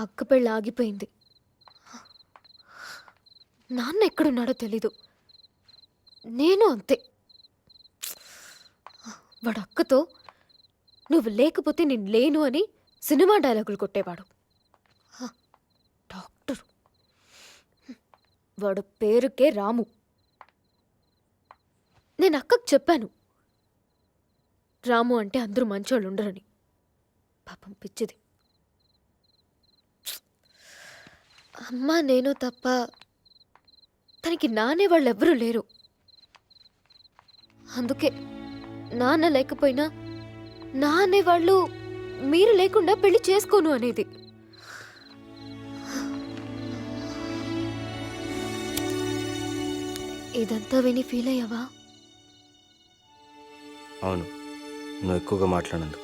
అక్క పెళ్ళి ఆగిపోయింది. నాన్న ఎక్కడున్నాడో తెలీదు. నేను అంతే. వాడు అక్కతో నువ్వు లేకపోతే నేను లేను అని సినిమా డైలాగులు కొట్టేవాడు. డాక్టరు. వాడు పేరుకే రాము. నేను అక్కకు చెప్పాను, రాము అంటే అందరూ మంచోళ్ళు ఉండరని. పాపం పిచ్చిది. అమ్మ నేను తప్ప తనకి నానే వాళ్ళెవ్వరూ లేరు. అందుకే నాన్న లేకపోయినా నానే వాళ్ళు మీరు లేకుండా పెళ్లి చేసుకోను అనేది. ఇదంతా విని ఫీల్ అయ్యావా? అవును, నువ్వు ఎక్కువగా మాట్లాడినందుకు.